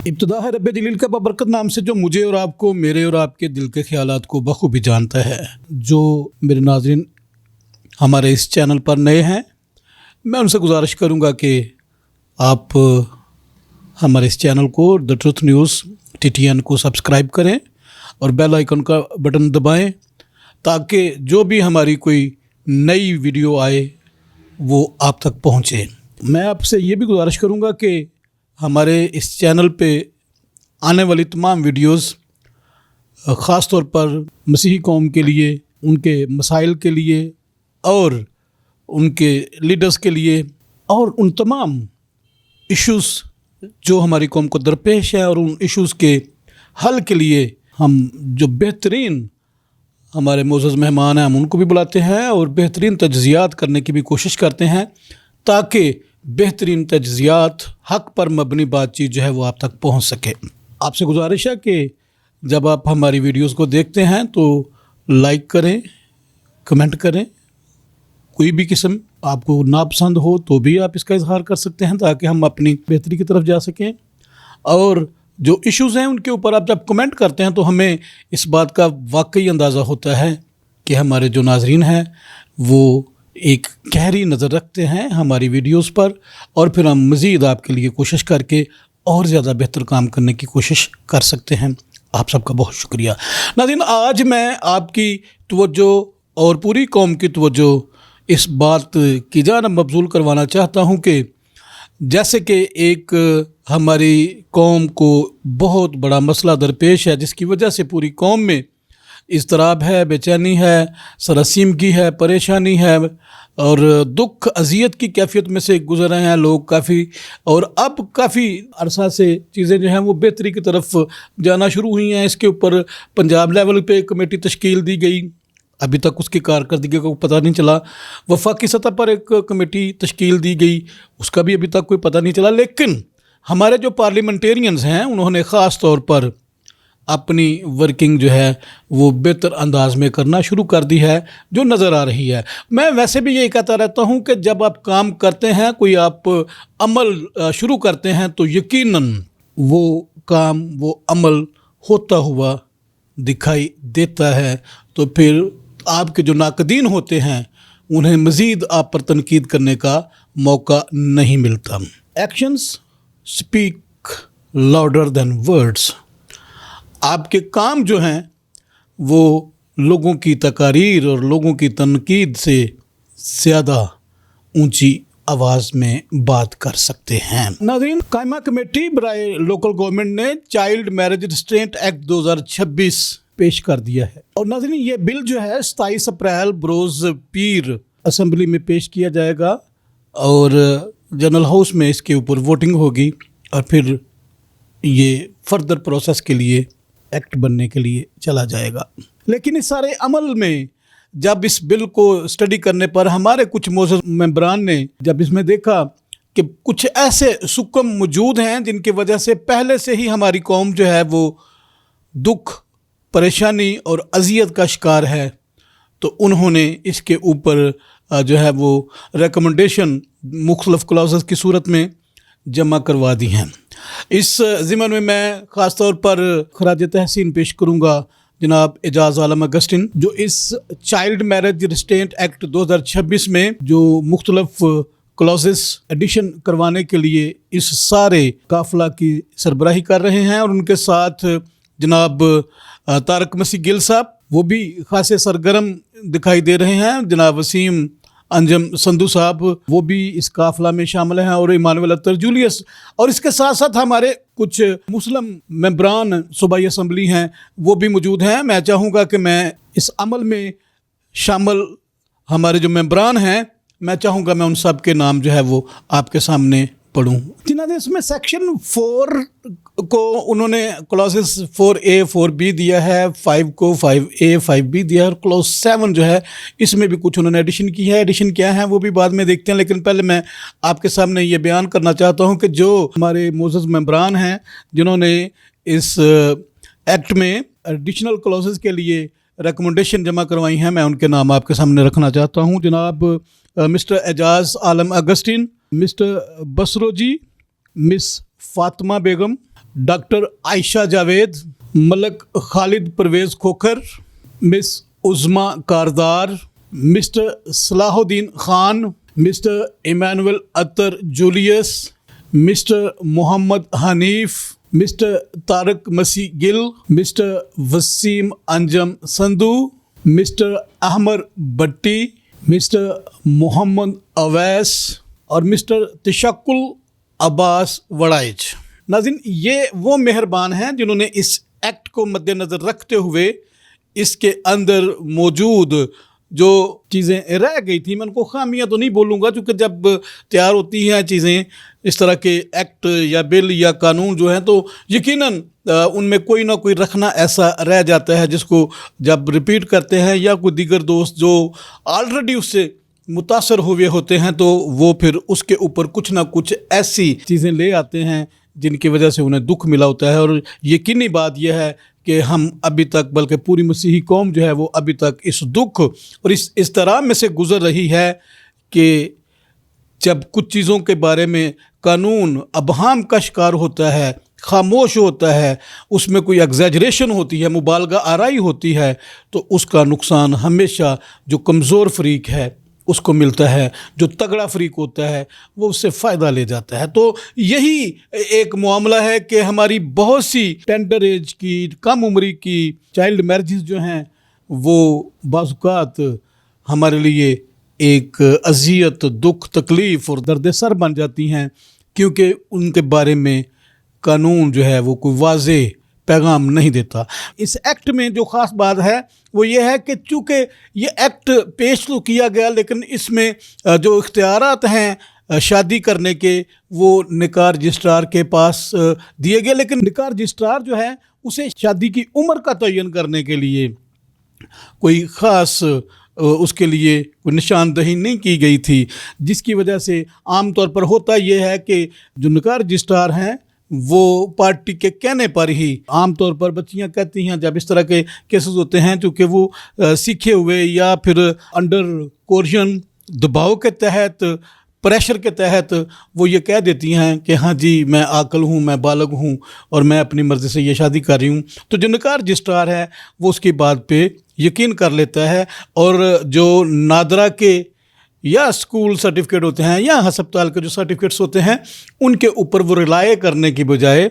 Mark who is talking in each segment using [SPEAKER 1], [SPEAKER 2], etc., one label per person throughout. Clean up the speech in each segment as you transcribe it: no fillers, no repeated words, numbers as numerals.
[SPEAKER 1] इब्तिदा है रब्बे जलील का बबरकत नाम से, जो मुझे और आपको, मेरे और आपके दिल के ख्यालात को बखूबी जानता है। जो मेरे नाज़रीन हमारे इस चैनल पर नए हैं, मैं उनसे गुजारिश करूंगा कि आप हमारे इस चैनल को द ट्रुथ न्यूज़ TTN को सब्सक्राइब करें और बेल आइकन का बटन दबाएं, ताकि जो भी हमारी कोई नई वीडियो आए वो आप तक पहुँचे। मैं आपसे ये भी गुजारिश करूंगा कि हमारे इस चैनल पे आने वाली तमाम वीडियोस ख़ास तौर पर मसीही कौम के लिए, उनके मसाइल के लिए और उनके लीडर्स के लिए और उन तमाम इश्यूज़ जो हमारी कौम को दरपेश है, और उन इश्यूज़ के हल के लिए हम जो बेहतरीन हमारे मोअज़्ज़ज़ मेहमान हैं हम उनको भी बुलाते हैं और बेहतरीन तजज़ियात करने की भी कोशिश करते हैं, ताकि बेहतरीन तजज़ियात, हक़ पर मबनी बातचीत जो है वो आप तक पहुंच सके। आपसे गुजारिश है कि जब आप हमारी वीडियोस को देखते हैं तो लाइक करें, कमेंट करें। कोई भी किस्म आपको नापसंद हो तो भी आप इसका इजहार कर सकते हैं, ताकि हम अपनी बेहतरी की तरफ जा सकें। और जो इश्यूज़ हैं उनके ऊपर आप जब कमेंट करते हैं तो हमें इस बात का वाकई अंदाज़ा होता है कि हमारे जो नाज़रीन हैं वो एक गहरी नज़र रखते हैं हमारी वीडियोस पर, और फिर हम मज़ीद आपके लिए कोशिश करके और ज़्यादा बेहतर काम करने की कोशिश कर सकते हैं। आप सबका बहुत शुक्रिया। नाज़रीन, आज मैं आपकी तवज्जो और पूरी कौम की तवज्जो इस बात की जानब मबज़ूल करवाना चाहता हूँ कि जैसे कि एक हमारी कौम को बहुत बड़ा मसला दरपेश है, जिसकी वजह से पूरी कौम में इज़्तिराब है, बेचैनी है, सरसीमगी है, परेशानी है और दुख अज़ियत की कैफियत में से गुज़र रहे हैं लोग काफ़ी। और अब काफ़ी अरसा से चीज़ें जो हैं वो बेहतरी की तरफ जाना शुरू हुई हैं। इसके ऊपर पंजाब लेवल पे एक कमेटी तश्कील दी गई, अभी तक उसकी कारकर्दगी को पता नहीं चला। वफाकी सतह पर एक कमेटी तश्कील दी गई, उसका भी अभी तक कोई पता नहीं चला। लेकिन हमारे जो पार्लियामेंटेरियंस हैं उन्होंने ख़ास तौर पर अपनी वर्किंग जो है वो बेहतर अंदाज में करना शुरू कर दी है, जो नज़र आ रही है। मैं वैसे भी यही कहता रहता हूँ कि जब आप काम करते हैं, कोई आप अमल शुरू करते हैं, तो यकीनन वो काम, वो अमल होता हुआ दिखाई देता है। तो फिर आपके जो नाकदीन होते हैं उन्हें मज़ीद आप पर तनकीद करने का मौका नहीं मिलता। Actions speak louder than words. आपके काम जो हैं वो लोगों की तकारीर और लोगों की तनकीद से ज़्यादा ऊंची आवाज़ में बात कर सकते हैं। नाज़रीन, कायमा कमेटी बराए लोकल गवर्नमेंट ने चाइल्ड मैरिज रिस्ट्रेंट एक्ट 2026 पेश कर दिया है। और नाज़रीन, ये बिल जो है 27 अप्रैल बरोज़ पीर असम्बली में पेश किया जाएगा और जनरल हाउस में इसके ऊपर वोटिंग होगी, और फिर ये फर्दर प्रोसेस के लिए एक्ट बनने के लिए चला जाएगा। लेकिन इस सारे अमल में जब इस बिल को स्टडी करने पर हमारे कुछ मोअज़्ज़ज़ मेंबरान ने जब इसमें देखा कि कुछ ऐसे सुकम मौजूद हैं जिनकी वजह से पहले से ही हमारी कौम जो है वो दुख, परेशानी और अज़ियत का शिकार है, तो उन्होंने इसके ऊपर जो है वो रिकमेंडेशन मुख्तलिफ़ क्लॉज़ेस की सूरत में जमा करवा दी हैं। इस ज़िम्मन में मैं ख़ास तौर पर खराज तहसीन पेश करूँगा जनाब एजाज़ आलम अगस्टिन, जो इस चाइल्ड मैरिज रिस्ट्रेंट एक्ट 2026 में जो मुख्तलिफ़ क्लॉज़ेस एडिशन करवाने के लिए इस सारे काफ़िला की सरबराही कर रहे हैं। और उनके साथ जनाब तारक मसी गिल साहब, वो भी खासे सरगर्म दिखाई दे रहे हैं। जनाब वसीम अंजम संधू साहब, वो भी इस काफ़िला में शामिल हैं, और इमानुएल अख्तर जूलियस, और इसके साथ साथ हमारे कुछ मुस्लिम मेंबरान सूबाई असम्बली हैं वो भी मौजूद हैं। मैं चाहूँगा कि मैं इस अमल में शामिल हमारे जो मेंबरान हैं, मैं चाहूँगा मैं उन सब के नाम जो है वो आपके सामने पढ़ूँ। जिन्होंने इसमें सेक्शन 4 को उन्होंने क्लॉजेस 4A 4B दिया है, 5 को 5A 5B दिया है, और क्लॉज 7 जो है इसमें भी कुछ उन्होंने एडिशन की है। एडिशन क्या है वो भी बाद में देखते हैं, लेकिन पहले मैं आपके सामने ये बयान करना चाहता हूँ कि जो हमारे मोअज़्ज़ज़ मेंबरान हैं जिन्होंने इस एक्ट में एडिशनल क्लॉजेस के लिए रिकमेंडेशन जमा करवाई हैं, मैं उनके नाम आपके सामने रखना चाहता हूँ। जनाब mister Ejaz Alam Augustine, mister Basro ji, miss Fatima Begum, doctor Ayesha Javed, Malik Khalid Parvez Khokhar, miss Uzma Kardar, mister Salahuddin Khan, mister Emmanuel Attar Julius, mister Mohammad Hanif, mister Tariq Masih Gill, mister Waseem Anjum Sandhu, mister Ahmad Bhatti, mister Mohammad Owais और मिस्टर तशक्कुल अब्बास वड़ाइच। नाज़रीन, ये वो मेहरबान हैं जिन्होंने इस एक्ट को मद्देनज़र रखते हुए इसके अंदर मौजूद जो चीज़ें रह गई थी, मैं उनको खामियां तो नहीं बोलूँगा, क्योंकि जब तैयार होती हैं चीज़ें इस तरह के एक्ट या बिल या कानून जो हैं, तो यकीनन उनमें कोई ना कोई रखना ऐसा रह जाता है जिसको जब रिपीट करते हैं या कोई दीगर दोस्त जो ऑलरेडी उससे मुतासर हुए होते हैं तो वो फिर उसके ऊपर कुछ ना कुछ ऐसी चीज़ें ले आते हैं जिनकी वजह से उन्हें दुख मिला होता है। और यकीनी बात यह है कि हम अभी तक, बल्कि पूरी मसीही कौम जो है वो अभी तक इस दुख और इस तरह में से गुज़र रही है कि जब कुछ चीज़ों के बारे में कानून अबहम का शिकार होता है, खामोश होता है, उसमें कोई एग्जैजरेशन होती है, मुबालगा आराई होती है, तो उसका नुकसान हमेशा जो कमज़ोर फरीक है उसको मिलता है, जो तगड़ा फरीक होता है वो उससे फ़ायदा ले जाता है। तो यही एक मामला है कि हमारी बहुत सी टेंडर एज की, कम उम्री की चाइल्ड मैरिजेस जो हैं वो बाज़-औक़ात हमारे लिए एक अज़ियत, दुख, तकलीफ़ और दर्द सर बन जाती हैं, क्योंकि उनके बारे में कानून जो है वो कोई वाज़ेह पैगाम नहीं देता। इस एक्ट में जो ख़ास बात है वो ये है कि चूँकि ये एक्ट पेश तो किया गया, लेकिन इसमें जो इख्तियारात हैं शादी करने के वो निकाह रजिस्ट्रार के पास दिए गए, लेकिन निकाह रजिस्ट्रार जो है उसे शादी की उम्र का तयन करने के लिए कोई ख़ास उसके लिए कोई निशानदही नहीं की गई थी, जिसकी वजह से आम तौर पर होता यह है कि जो निकाह रजिस्ट्रार हैं वो पार्टी के कहने पर ही, आम तौर पर बच्चियां कहती हैं जब इस तरह के केसेस होते हैं, चूँकि वो सीखे हुए या फिर अंडर कोर्शन, दबाव के तहत, प्रेशर के तहत वो ये कह देती हैं कि हाँ जी मैं आकल हूँ, मैं बालग हूँ और मैं अपनी मर्ज़ी से ये शादी कर रही हूँ। तो जो निकाह रजिस्ट्रार है वो उसकी बात पे यकीन कर लेता है, और जो नादरा के या स्कूल सर्टिफिकेट होते हैं या हस्पताल के जो सर्टिफिकेट्स होते हैं उनके ऊपर वो रिलाय करने की बजाय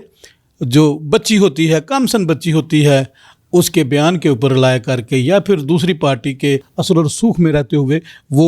[SPEAKER 1] जो बच्ची होती है, कमसन बच्ची होती है, उसके बयान के ऊपर रिलाय करके या फिर दूसरी पार्टी के असर और सूख में रहते हुए वो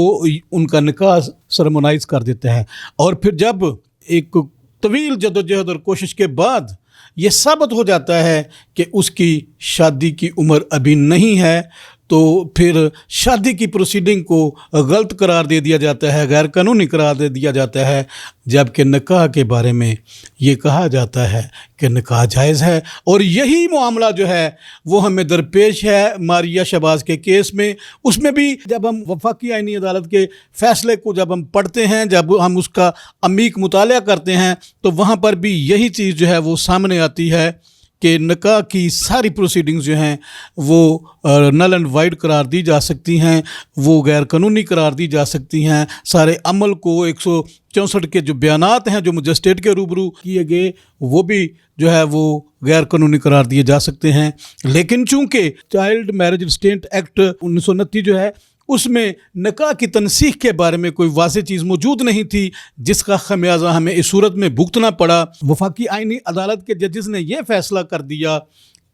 [SPEAKER 1] उनका निकाह सरमोनाइज कर देते हैं। और फिर जब एक तवील जदोजहद और कोशिश के बाद ये साबित हो जाता है कि उसकी शादी की उम्र अभी नहीं है, तो फिर शादी की प्रोसीडिंग को गलत करार दे दिया जाता है, गैर कानूनी करार दे दिया जाता है, जबकि निकाह के बारे में ये कहा जाता है कि निकाह जायज़ है। और यही मामला जो है वो हमें दरपेश है मारिया शहबाज के केस में। उसमें भी जब हम वफाकी आईनी अदालत के फ़ैसले को जब हम पढ़ते हैं, जब हम उसका अमीक मुताला करते हैं, तो वहाँ पर भी यही चीज़ जो है वो सामने आती है कि निकाह की सारी प्रोसीडिंग्स जो हैं वो नल एंड वाइड करार दी जा सकती हैं, वो गैर कानूनी करार दी जा सकती हैं। सारे अमल को 164 के जो बयानात हैं जो मजिस्ट्रेट के रूबरू किए गए वो भी जो है वो गैर कानूनी करार दिए जा सकते हैं। लेकिन चूँकि चाइल्ड मैरिज रिस्ट्रेंट एक्ट 1929 जो है उसमें निकाह की तनसीख के बारे में कोई वाज़ेह चीज़ मौजूद नहीं थी, जिसका खमियाजा हमें इस सूरत में भुगतना पड़ा। वफाकी आईनी अदालत के जजेस ने यह फ़ैसला कर दिया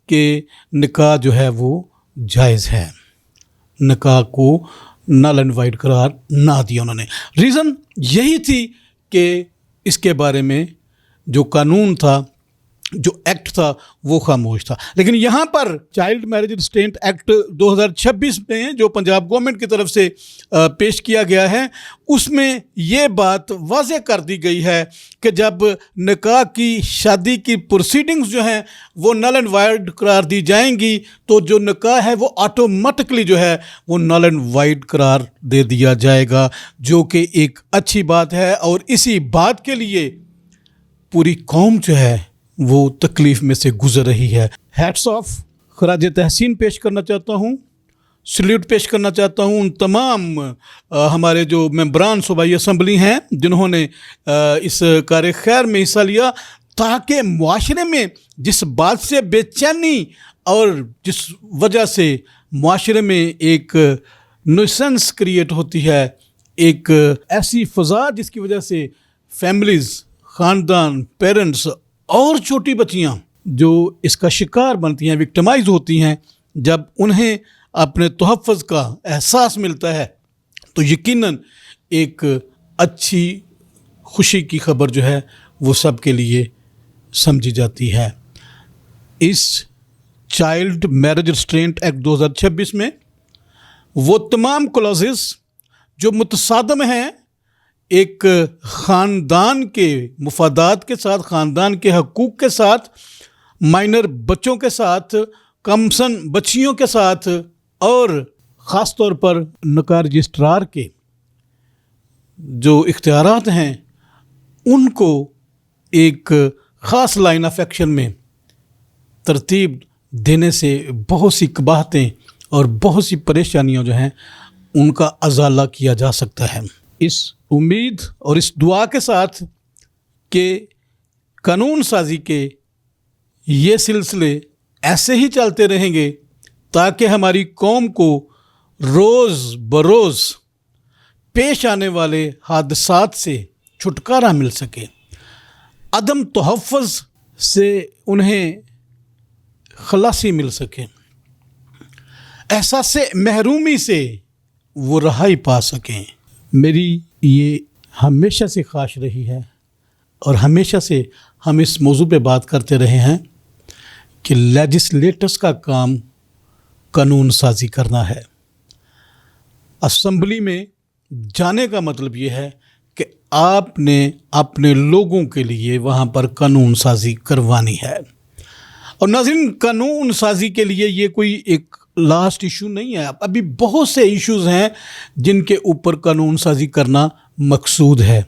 [SPEAKER 1] कि निकाह जो है वो जायज़ है, निकाह को नल एंड वाइड करार ना दिया उन्होंने। रीज़न यही थी कि इसके बारे में जो कानून था, जो एक्ट था वो खामोश था। लेकिन यहाँ पर चाइल्ड मैरिज रिस्ट्रेंट एक्ट 2026 में जो पंजाब गवर्नमेंट की तरफ से पेश किया गया है उसमें ये बात वाज़ेह कर दी गई है कि जब निकाह की शादी की प्रोसीडिंग्स जो हैं वो नल एंड वाइड करार दी जाएंगी तो जो निकाह है वो ऑटोमेटिकली जो है वो नल एंड वाइड करार दे दिया जाएगा, जो कि एक अच्छी बात है। और इसी बात के लिए पूरी कौम जो है वो तकलीफ़ में से गुज़र रही है। हैट्स ऑफ, खराज तहसीन पेश करना चाहता हूँ, सल्यूट पेश करना चाहता हूँ उन तमाम हमारे जो मेंबरान सूबाई असम्बली हैं जिन्होंने इस कार्य खैर में हिस्सा लिया, ताकि मुआशरे में जिस बात से बेचैनी और जिस वजह से मुआशरे में एक नुसेंस क्रिएट होती है, एक ऐसी फ़ज़ा जिसकी वजह से फैमिलीज़, ख़ानदान, पेरेंट्स और छोटी बच्चियाँ जो इसका शिकार बनती हैं, विक्टिमाइज़ होती हैं, जब उन्हें अपने तोहफ़्फ़ुज़ का एहसास मिलता है तो यकीनन एक अच्छी खुशी की खबर जो है वो सब के लिए समझी जाती है। इस चाइल्ड मैरिज रिस्ट्रेंट एक्ट 2026 में वो तमाम क्लॉजेस जो मुतसादम हैं एक ख़ानदान के मुफादात के साथ, ख़ानदान के हकूक़ के साथ, माइनर बच्चों के साथ, कमसन बच्चियों के साथ और ख़ास तौर पर नकार रजिस्ट्रार के जो इख्तियारात हैं उनको एक ख़ास लाइन ऑफ एक्शन में तरतीब देने से बहुत सी कबाहतें और बहुत सी परेशानियां जो हैं उनका अजाला किया जा सकता है। इस उम्मीद और इस दुआ के साथ कि कानून साजी के ये सिलसिले ऐसे ही चलते रहेंगे ताकि हमारी कौम को रोज़ बरोज़ पेश आने वाले हादसात से छुटकारा मिल सके, अदम तोहफ़्फ़ुज़ से उन्हें खलासी मिल सके, एहसास से महरूमी से वो रहाई पा सकें। मेरी ये हमेशा से ख्वाहिश रही है और हमेशा से हम इस मौजू पे बात करते रहे हैं कि लेजिस्लेटर्स का काम कानून साजी करना है। असम्बली में जाने का मतलब ये है कि आपने अपने लोगों के लिए वहाँ पर कानून साजी करवानी है। और नाज़रीन, कानून साजी के लिए ये कोई एक लास्ट इशू नहीं है, अभी बहुत से इश्यूज़ हैं जिनके ऊपर कानून साजी करना मकसूद है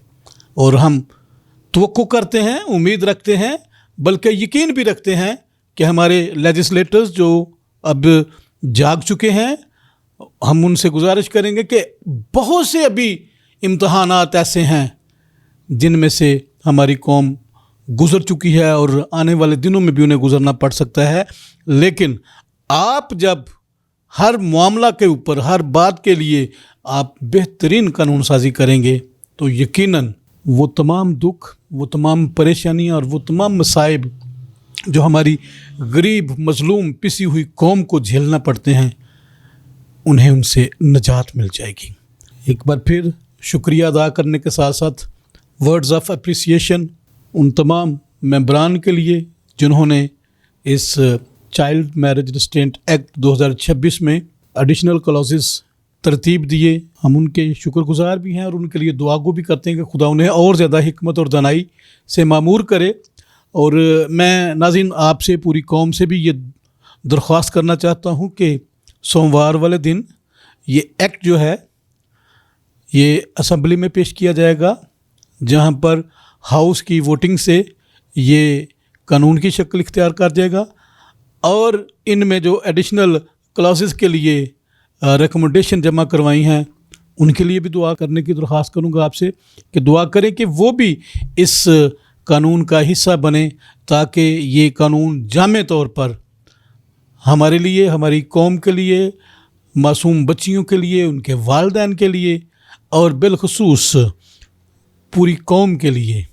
[SPEAKER 1] और हम तवक्को करते हैं, उम्मीद रखते हैं, बल्कि यकीन भी रखते हैं कि हमारे लेजिस्लेटर्स जो अब जाग चुके हैं, हम उनसे गुजारिश करेंगे कि बहुत से अभी इम्तहानात ऐसे हैं जिनमें से हमारी कौम गुज़र चुकी है और आने वाले दिनों में भी उन्हें गुज़रना पड़ सकता है, लेकिन आप जब हर मामला के ऊपर, हर बात के लिए आप बेहतरीन कानून साजी करेंगे तो यकीनन वो तमाम दुख, वो तमाम परेशानियाँ और वो तमाम मसाइब जो हमारी गरीब, मजलूम, पिसी हुई कौम को झेलना पड़ते हैं, उन्हें उनसे निजात मिल जाएगी। एक बार फिर शुक्रिया अदा करने के साथ साथ वर्ड्स ऑफ अप्रिसिएशन उन तमाम मेंबरान के लिए जिन्होंने इस चाइल्ड मैरिज रिस्ट्रेंट एक्ट 2026 में एडिशनल क्लॉजेस तरतीब दिए। हम उनके शुक्रगुजार भी हैं और उनके लिए दुआ गो भी करते हैं कि खुदा उन्हें और ज़्यादा हिकमत और दानाई से मामूर करे। और मैं नाज़रीन आपसे, पूरी कौम से भी ये दरख्वास्त करना चाहता हूँ कि सोमवार वाले दिन ये एक्ट जो है ये असम्बली में पेश किया जाएगा, जहाँ पर हाउस की वोटिंग से ये कानून की शक्ल इख्तियार कर जाएगा। और इनमें जो एडिशनल क्लॉसेस के लिए रिकमेंडेशन जमा करवाई हैं उनके लिए भी दुआ करने की दरख्वास्त करूँगा आपसे कि दुआ करें कि वो भी इस कानून का हिस्सा बने, ताकि ये कानून जामे तौर पर हमारे लिए, हमारी कौम के लिए, मासूम बच्चियों के लिए, उनके वालिदैन के लिए और बिलखुसूस पूरी कौम के लिए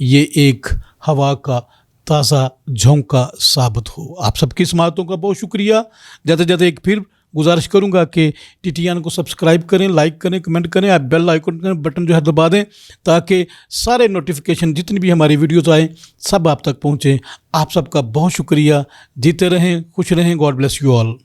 [SPEAKER 1] ये एक हवा का ताज़ा झोंका साबित हो। आप सबकी समातों का बहुत शुक्रिया। ज़्यादा से ज़्यादा एक फिर गुजारिश करूंगा कि टीटीएन को सब्सक्राइब करें, लाइक करें, कमेंट करें, आप बेल आइकन बटन जो है दबा दें ताकि सारे नोटिफिकेशन जितनी भी हमारी वीडियोज़ आएँ सब आप तक पहुँचें। आप सबका बहुत शुक्रिया। जीते रहें, खुश रहें। God bless you all.